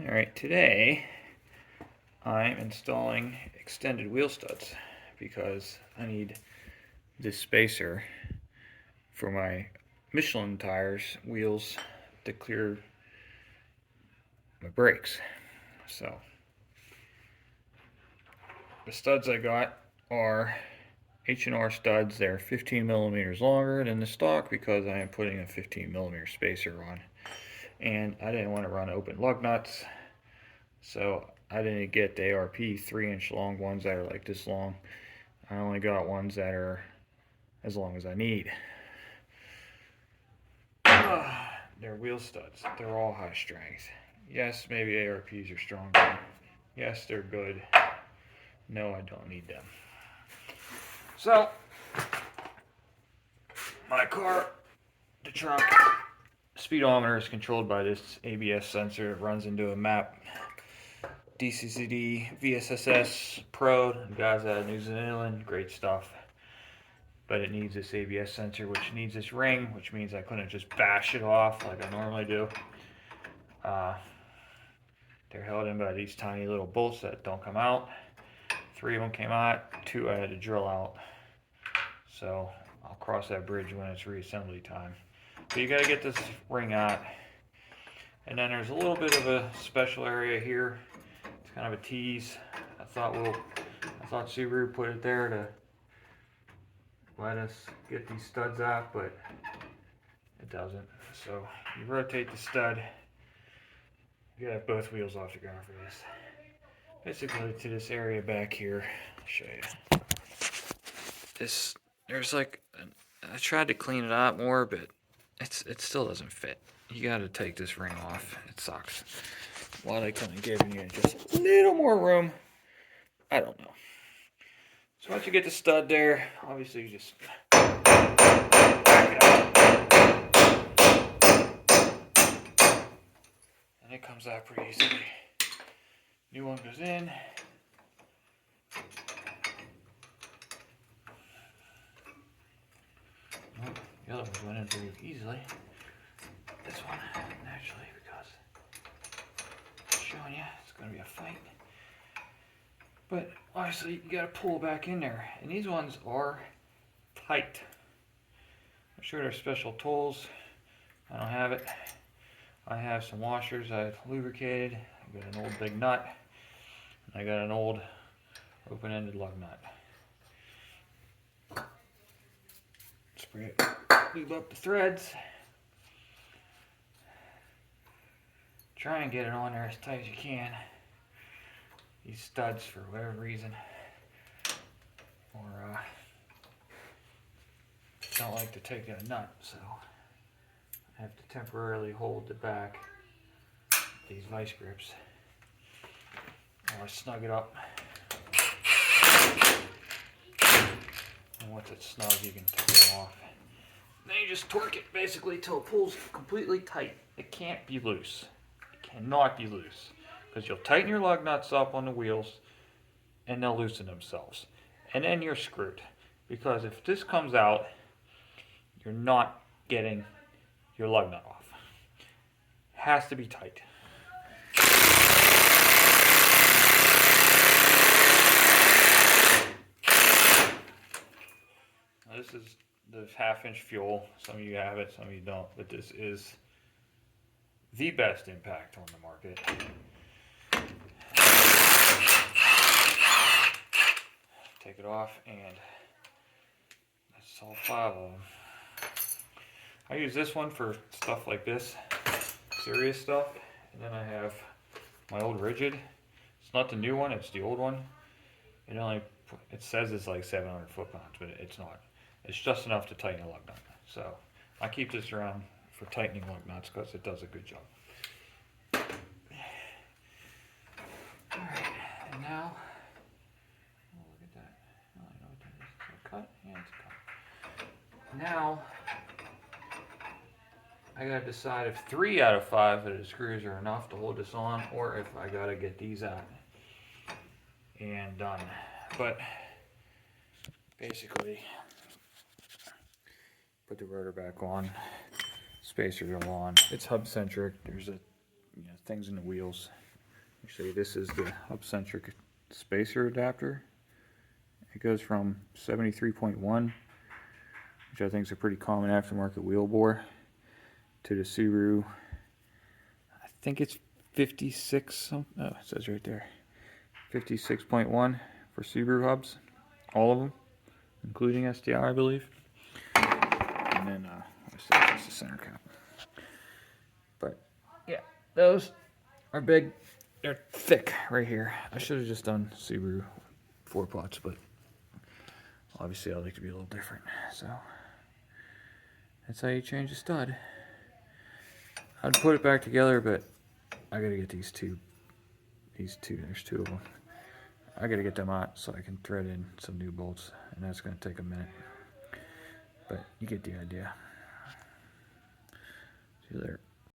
Alright, today I'm installing extended wheel studs because I need this spacer for my Michelin tires wheels to clear my brakes. So the studs I got are H&R studs. They're 15 millimeters longer than the stock because I am putting a 15 millimeter spacer on, and I didn't want to run open lug nuts, so I didn't get the ARP 3-inch long ones that are like this long. I only got ones that are as long as I need. They're wheel studs. They're all high strength. Yes, maybe ARPs are stronger. Yes, they're good. No, I don't need them. So, my car, the truck, speedometer is controlled by this ABS sensor. It runs into a map. DCCD VSSS Pro, guys out of New Zealand, great stuff. But it needs this ABS sensor, which needs this ring, which means I couldn't just bash it off like I normally do. They're held in by these tiny little bolts that don't come out. 3 of them came out, 2 I had to drill out. So I'll cross that bridge when it's reassembly time. But you gotta get this ring out. And then there's a little bit of a special area here. It's kind of a tease. I thought Subaru put it there to let us get these studs out, but it doesn't. So you rotate the stud. You gotta have both wheels off the ground for this. Basically to this area back here. I'll show you. There's like, I tried to clean it out more, but it still doesn't fit. You gotta take this ring off. It sucks. Why they couldn't give you just a little more room, I don't know. So once you get the stud there, obviously you just back it out. And it comes out pretty easily. New one goes in. Oh, the other ones went in pretty easily. This one, naturally, because I'm showing you it's going to be a fight. But obviously, you got to pull back in there. And these ones are tight. I'm sure there's special tools. I don't have it. I have some washers I've lubricated. I got an old big nut. And I got an old open-ended lug nut. Spray it, lube up the threads. Try and get it on there as tight as you can. These studs, for whatever reason, or don't like to take that nut, so I have to temporarily hold the back with these vice grips while I snug it up. And once it's snug, you can take it off. Then you just torque it basically till it pulls completely tight. It can't be loose. It cannot be loose, because you'll tighten your lug nuts up on the wheels and they'll loosen themselves. And then you're screwed, because if this comes out, you're not getting your lug nut off. It has to be tight. Now this is the 1/2-inch fuel. Some of you have it, some of you don't, but this is the best impact on the market. Take it off, and that's all 5 of them. I use this one for stuff like this, serious stuff, and then I have my old rigid. It's not the new one, it's the old one. It says it's like 700 foot-pounds, but it's not. It's just enough to tighten a lug nut. So I keep this around for tightening lug nuts because it does a good job. Alright, and now, oh, look at that. Oh, I know what that is. Is it a cut? Yeah, it's a cut. Now, I gotta decide if 3 out of 5 of the screws are enough to hold this on, or if I gotta get these out and done. But basically, put the rotor back on, spacers are on. It's hub centric. There's things in the wheels. Actually, this is the hub-centric spacer adapter. It goes from 73.1, which I think is a pretty common aftermarket wheel bore, to the Subaru. I think it's 56. Oh, it says right there, 56.1 for Subaru hubs, all of them, including STI, I believe. And then that's the center cap. But yeah, those are big. They're thick right here. I should have just done Subaru 4-pots, but obviously I like to be a little different. So that's how you change a stud. I'd put it back together, but I gotta get these two. There's two of them. I gotta get them out so I can thread in some new bolts, and that's gonna take a minute. But you get the idea. See you later.